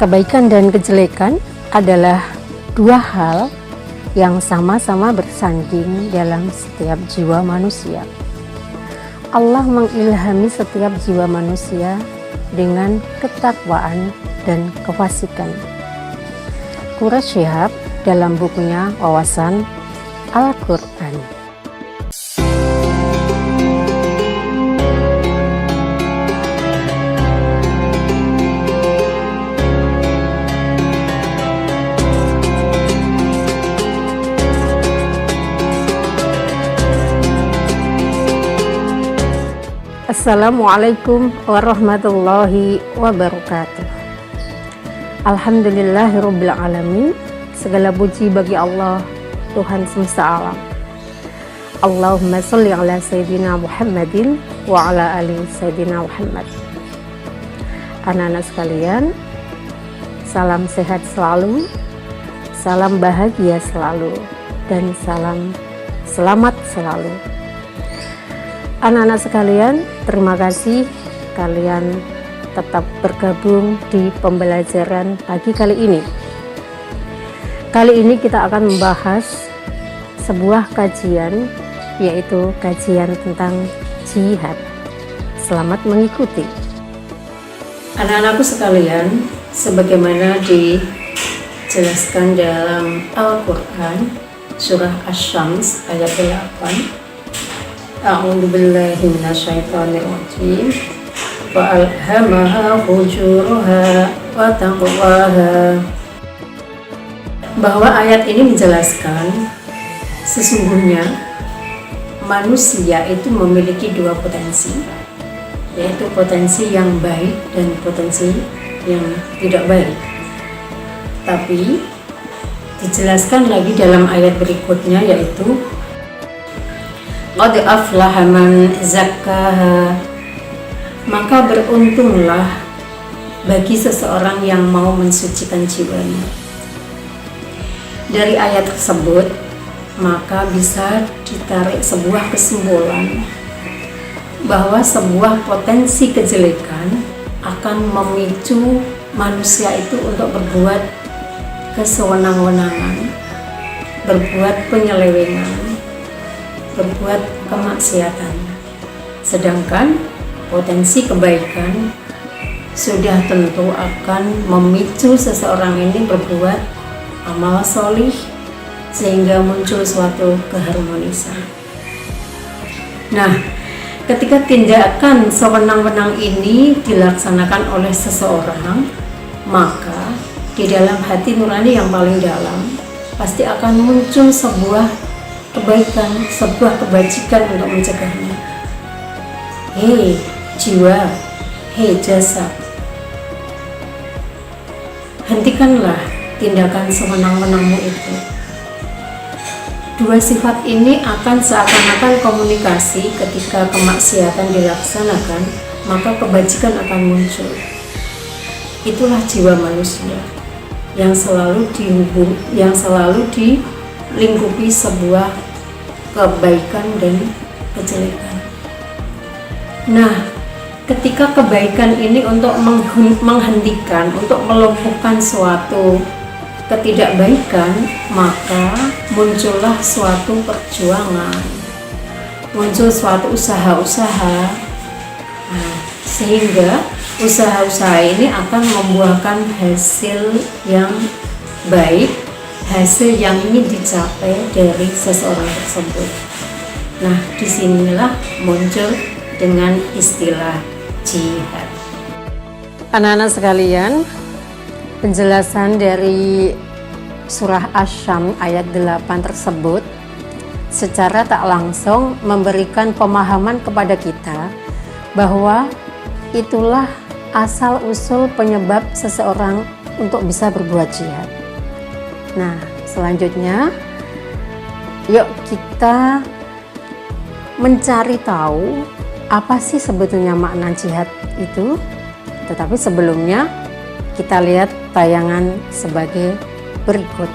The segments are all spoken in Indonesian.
Kebaikan dan kejelekan adalah dua hal yang sama-sama bersanding dalam setiap jiwa manusia. Allah mengilhami setiap jiwa manusia dengan ketakwaan dan kefasikan. Quraish Shihab dalam bukunya Wawasan Al-Quran. Assalamualaikum warahmatullahi wabarakatuh. Alhamdulillahirabbil alamin. Segala puji bagi Allah, Tuhan semesta alam. Allahumma sholli ala sayyidina Muhammadin wa ala ali sayyidina Muhammad. Anak-anak sekalian, salam sehat selalu, salam bahagia selalu, dan salam selamat selalu. Anak-anak sekalian, terima kasih kalian tetap bergabung di pembelajaran pagi kali ini. Kali ini kita akan membahas sebuah kajian, yaitu kajian tentang jihad. Selamat mengikuti. Anak-anakku sekalian, sebagaimana dijelaskan dalam Al-Quran, surah Asy-Syams ayat 8, A'udzu billahi minasyaitonir rajim. Wa alhamaha fujuraha wa taqwaha. Bahwa ayat ini menjelaskan sesungguhnya manusia itu memiliki dua potensi, yaitu potensi yang baik dan potensi yang tidak baik. Tapi dijelaskan lagi dalam ayat berikutnya, yaitu qad aflaha man zakkaha, maka beruntunglah bagi seseorang yang mau mensucikan jiwanya. Dari ayat tersebut maka bisa ditarik sebuah kesimpulan bahwa sebuah potensi kejelekan akan memicu manusia itu untuk berbuat kesewenang-wenangan, berbuat penyelewengan, berbuat kemaksiatan. Sedangkan potensi kebaikan sudah tentu akan memicu seseorang ini berbuat amal solih sehingga muncul suatu keharmonisan. Nah, ketika tindakan sewenang-wenang ini dilaksanakan oleh seseorang, maka di dalam hati nurani yang paling dalam pasti akan muncul sebuah kebaikan, sebuah kebajikan untuk mencegahnya. Hei jiwa, hei jasad, hentikanlah tindakan sewenang-wenangmu itu. Dua sifat ini akan seakan-akan komunikasi. Ketika kemaksiatan dilaksanakan, maka kebajikan akan muncul. Itulah jiwa manusia yang selalu dilingkupi sebuah kebaikan dan kejelekan. Nah, ketika kebaikan ini untuk menghentikan, untuk melumpuhkan suatu ketidakbaikan, maka muncullah suatu perjuangan, muncul suatu usaha-usaha. Nah, sehingga usaha-usaha ini akan membuahkan hasil yang baik, hasil yang ingin dicapai dari seseorang tersebut. Nah, disinilah muncul dengan istilah jihad. Anak-anak sekalian, penjelasan dari surah Asy-Syams ayat 8 tersebut secara tak langsung memberikan pemahaman kepada kita bahwa itulah asal-usul penyebab seseorang untuk bisa berbuat jihad. Nah, selanjutnya yuk kita mencari tahu apa sih sebetulnya makna jihad itu. Tetapi sebelumnya kita lihat tayangan sebagai berikut.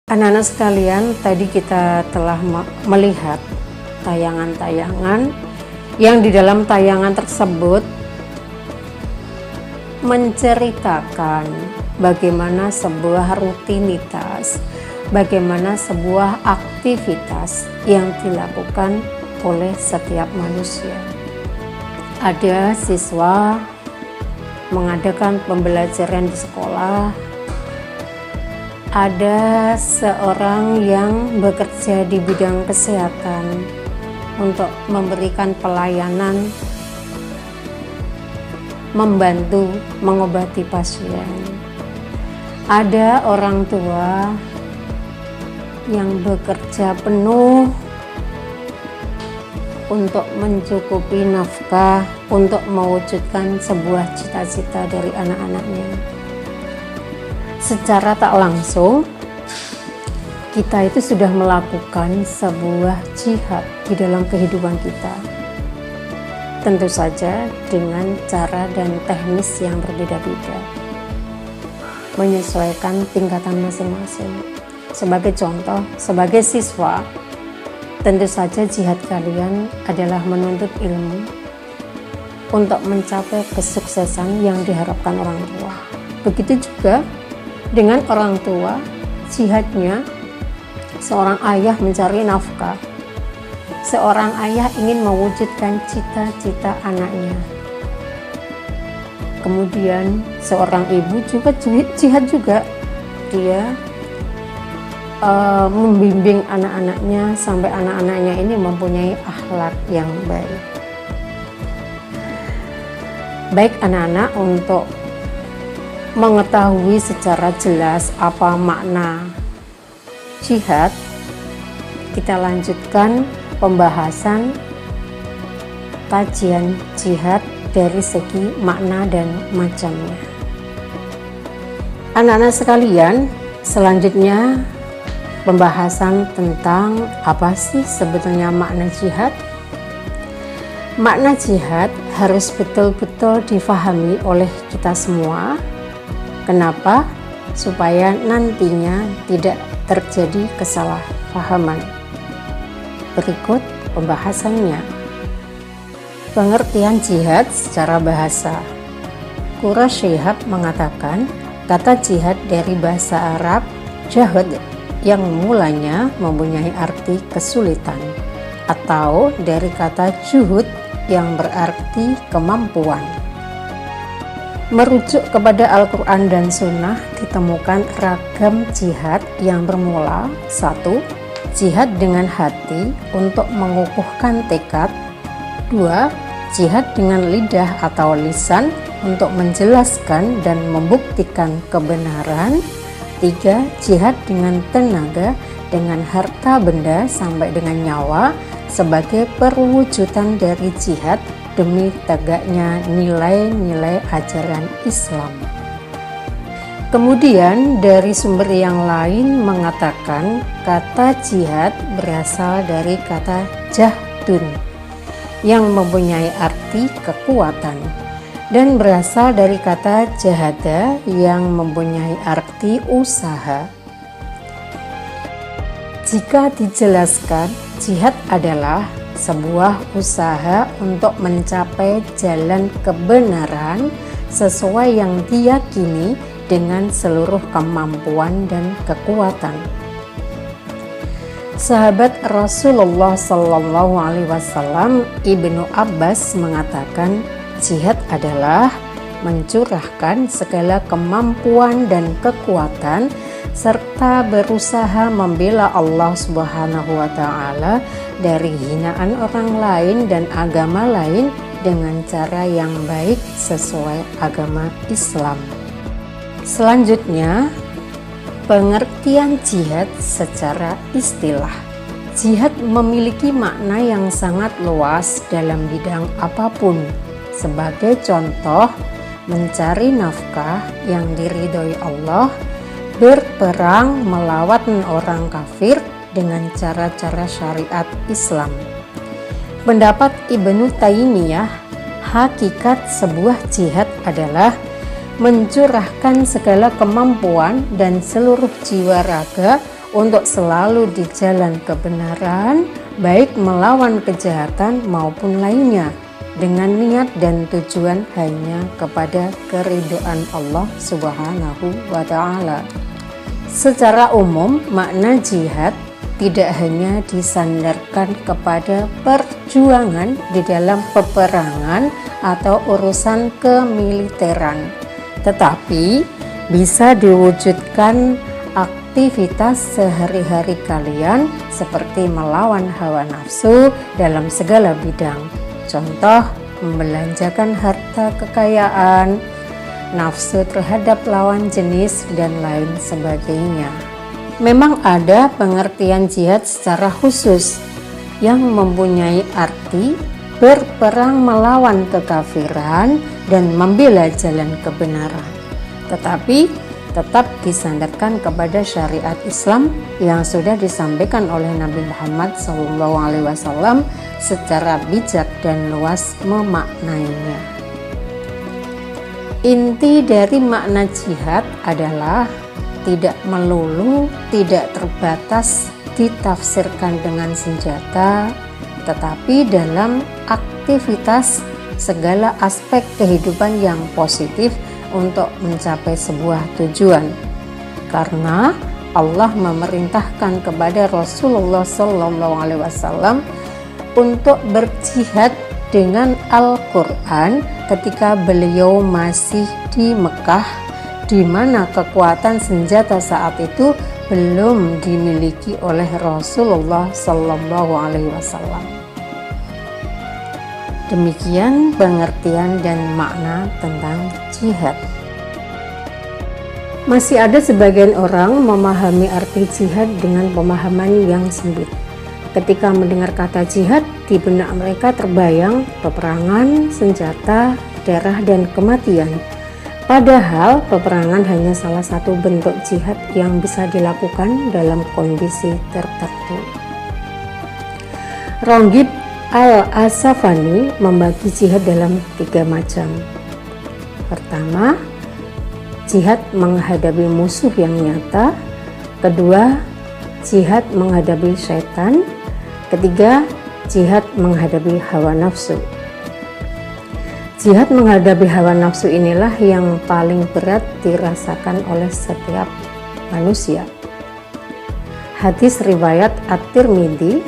Anak-anak sekalian, tadi kita telah melihat tayangan-tayangan yang di dalam tayangan tersebut menceritakan bagaimana sebuah rutinitas, bagaimana sebuah aktivitas yang dilakukan oleh setiap manusia. Ada siswa mengadakan pembelajaran di sekolah, ada seorang yang bekerja di bidang kesehatan untuk memberikan pelayanan, membantu mengobati pasien. Ada orang tua yang bekerja penuh untuk mencukupi nafkah, untuk mewujudkan sebuah cita-cita dari anak-anaknya. Secara tak langsung, kita itu sudah melakukan sebuah jihad di dalam kehidupan kita. Tentu saja dengan cara dan teknis yang berbeda-beda, menyesuaikan tingkatan masing-masing. Sebagai contoh, sebagai siswa, tentu saja jihad kalian adalah menuntut ilmu untuk mencapai kesuksesan yang diharapkan orang tua. Begitu juga dengan orang tua, jihadnya seorang ayah mencari nafkah. Seorang ayah ingin mewujudkan cita-cita anaknya. Kemudian seorang ibu juga jihad juga. Dia membimbing anak-anaknya sampai anak-anaknya ini mempunyai akhlak yang baik. Baik anak-anak, untuk mengetahui secara jelas apa makna jihad, kita lanjutkan pembahasan kajian jihad dari segi makna dan macamnya. Anak-anak sekalian, selanjutnya pembahasan tentang apa sih sebetulnya makna jihad. Makna jihad harus betul-betul difahami oleh kita semua. Kenapa? Supaya nantinya tidak terjadi kesalahpahaman. Berikut pembahasannya. Pengertian jihad secara bahasa. Quraisy Shihab mengatakan kata jihad dari bahasa Arab jahad yang mulanya mempunyai arti kesulitan, atau dari kata juhud yang berarti kemampuan. Merujuk kepada Al-Quran dan Sunnah ditemukan ragam jihad yang bermula 1. Jihad dengan hati untuk mengukuhkan tekad. 2. Jihad dengan lidah atau lisan untuk menjelaskan dan membuktikan kebenaran. 3. Jihad dengan tenaga, dengan harta benda sampai dengan nyawa sebagai perwujudan dari jihad demi tegaknya nilai-nilai ajaran Islam. Kemudian dari sumber yang lain mengatakan kata jihad berasal dari kata jahdun yang mempunyai arti kekuatan, dan berasal dari kata jahada yang mempunyai arti usaha. Jika dijelaskan, jihad adalah sebuah usaha untuk mencapai jalan kebenaran sesuai yang diyakini dengan seluruh kemampuan dan kekuatan. Sahabat Rasulullah Shallallahu Alaihi Wasallam Ibnu Abbas mengatakan, jihad adalah mencurahkan segala kemampuan dan kekuatan serta berusaha membela Allah Subhanahu wa Ta'ala dari hinaan orang lain dan agama lain dengan cara yang baik sesuai agama Islam. Selanjutnya, pengertian jihad secara istilah. Jihad memiliki makna yang sangat luas dalam bidang apapun. Sebagai contoh, mencari nafkah yang diridhoi Allah, berperang melawan orang kafir dengan cara-cara syariat Islam. Pendapat Ibnu Taimiyah, hakikat sebuah jihad adalah mencurahkan segala kemampuan dan seluruh jiwa raga untuk selalu di jalan kebenaran, baik melawan kejahatan maupun lainnya, dengan niat dan tujuan hanya kepada keridhaan Allah Subhanahu wa Ta'ala. Secara umum, makna jihad tidak hanya disandarkan kepada perjuangan di dalam peperangan atau urusan kemiliteran, tetapi bisa diwujudkan aktivitas sehari-hari kalian seperti melawan hawa nafsu dalam segala bidang. Contoh, membelanjakan harta kekayaan, nafsu terhadap lawan jenis, dan lain sebagainya. Memang ada pengertian jihad secara khusus yang mempunyai arti berperang melawan kekafiran dan membela jalan kebenaran, tetapi tetap disandarkan kepada syariat Islam yang sudah disampaikan oleh Nabi Muhammad SAW secara bijak dan luas memaknainya. Inti dari makna jihad adalah tidak melulu, tidak terbatas ditafsirkan dengan senjata, tetapi dalam aktivitas segala aspek kehidupan yang positif untuk mencapai sebuah tujuan. Karena Allah memerintahkan kepada Rasulullah SAW untuk berjihad dengan Al-Quran ketika beliau masih di Mekah, di mana kekuatan senjata saat itu belum dimiliki oleh Rasulullah SAW. Demikian pengertian dan makna tentang jihad. Masih ada sebagian orang memahami arti jihad dengan pemahaman yang sempit. Ketika mendengar kata jihad, di benak mereka terbayang peperangan, senjata, darah, dan kematian. Padahal peperangan hanya salah satu bentuk jihad yang bisa dilakukan dalam kondisi tertentu. Ronggib Al-Asafani membagi jihad dalam 3 macam. Pertama, jihad menghadapi musuh yang nyata. Kedua, jihad menghadapi syaitan. Ketiga, jihad menghadapi hawa nafsu. Jihad menghadapi hawa nafsu inilah yang paling berat dirasakan oleh setiap manusia. Hadis riwayat At-Tirmidzi,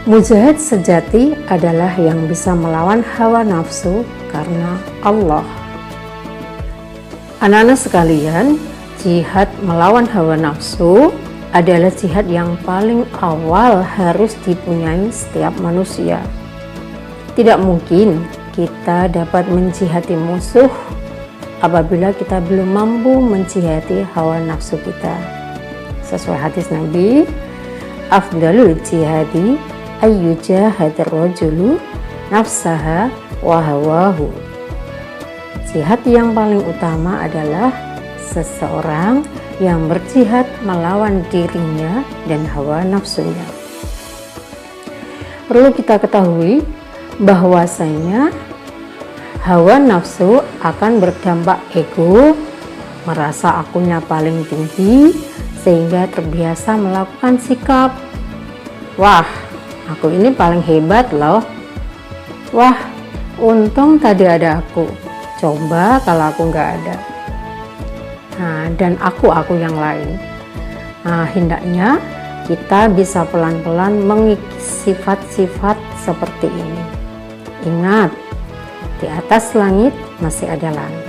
mujahid sejati adalah yang bisa melawan hawa nafsu karena Allah. Anak-anak sekalian, jihad melawan hawa nafsu adalah jihad yang paling awal harus dipunyai setiap manusia. Tidak mungkin kita dapat menjihati musuh apabila kita belum mampu menjihati hawa nafsu kita. Sesuai hadis Nabi, afdalul jihadi ayyujahadar rajulu nafsaha wa hawahu. Jihad yang paling utama adalah seseorang yang berjihad melawan dirinya dan hawa nafsunya. Perlu kita ketahui bahwasanya hawa nafsu akan berdampak ego, merasa akunya paling tinggi, sehingga terbiasa melakukan sikap, wah, aku ini paling hebat loh, wah, untung tadi ada aku, coba kalau aku nggak ada. Nah, dan aku yang lain. Nah, hendaknya kita bisa pelan-pelan mengikis sifat-sifat seperti ini. Ingat, di atas langit masih ada langit.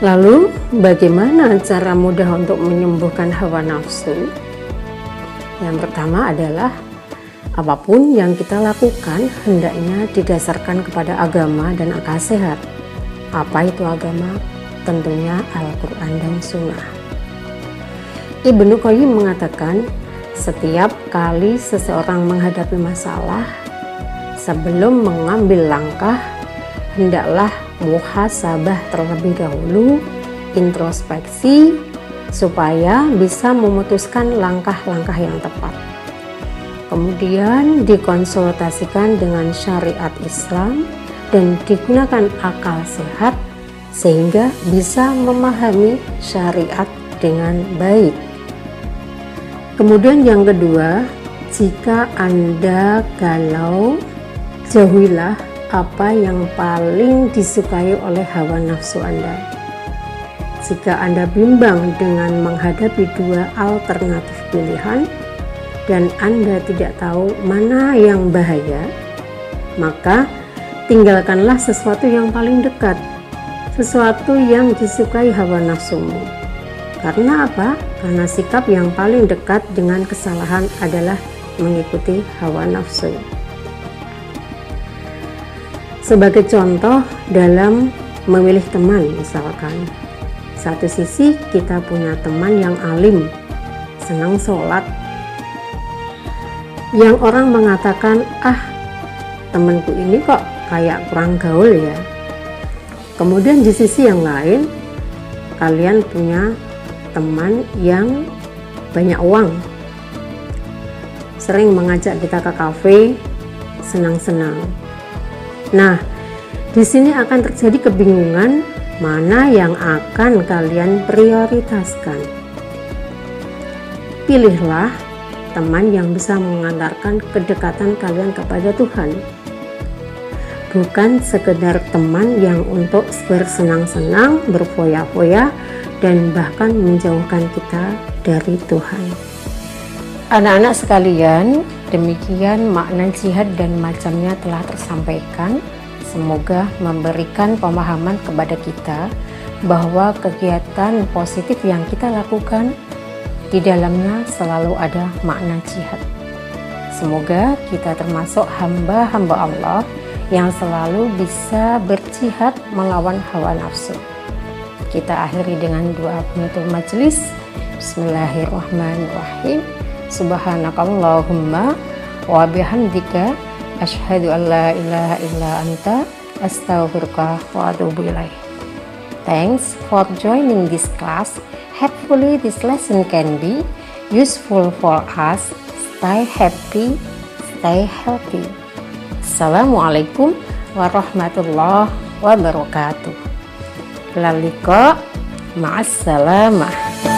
Lalu, bagaimana cara mudah untuk menyembuhkan hawa nafsu? Yang pertama adalah apapun yang kita lakukan hendaknya didasarkan kepada agama dan akal sehat. Apa itu agama? Tentunya Al-Quran dan Sunnah. Ibnu Qayyim mengatakan, setiap kali seseorang menghadapi masalah, sebelum mengambil langkah, hendaklah muhasabah terlebih dahulu, introspeksi, supaya bisa memutuskan langkah-langkah yang tepat. Kemudian dikonsultasikan dengan syariat Islam dan digunakan akal sehat, sehingga bisa memahami syariat dengan baik. Kemudian yang kedua, jika Anda galau, jauhilah apa yang paling disukai oleh hawa nafsu Anda. Jika Anda bimbang dengan menghadapi dua alternatif pilihan dan Anda tidak tahu mana yang bahaya, maka tinggalkanlah sesuatu yang paling dekat, sesuatu yang disukai hawa nafsumu. Karena apa? Karena sikap yang paling dekat dengan kesalahan adalah mengikuti hawa nafsu. Sebagai contoh dalam memilih teman, misalkan satu sisi kita punya teman yang alim, senang sholat, yang orang mengatakan, temanku ini kok kayak kurang gaul ya. Kemudian di sisi yang lain, kalian punya teman yang banyak uang, sering mengajak kita ke kafe, senang-senang. Nah, di sini akan terjadi kebingungan mana yang akan kalian prioritaskan. Pilihlah teman yang bisa mengantarkan kedekatan kalian kepada Tuhan. Bukan sekedar teman yang untuk bersenang-senang, berfoya-foya, dan bahkan menjauhkan kita dari Tuhan. Anak-anak sekalian, demikian makna jihad dan macamnya telah tersampaikan. Semoga memberikan pemahaman kepada kita bahwa kegiatan positif yang kita lakukan di dalamnya selalu ada makna jihad. Semoga kita termasuk hamba-hamba Allah yang selalu bisa berjihad melawan hawa nafsu. Kita akhiri dengan doa penutup majelis. Bismillahirrahmanirrahim. Subhanakallahumma wa bihamdika asyhadu an la ilaha illa anta astaghfiruka wa atubu ilaik. Thanks for joining this class. Hopefully this lesson can be useful for us. Stay happy, stay healthy. Assalamualaikum warahmatullahi wabarakatuh. Lalika ma'assalamah.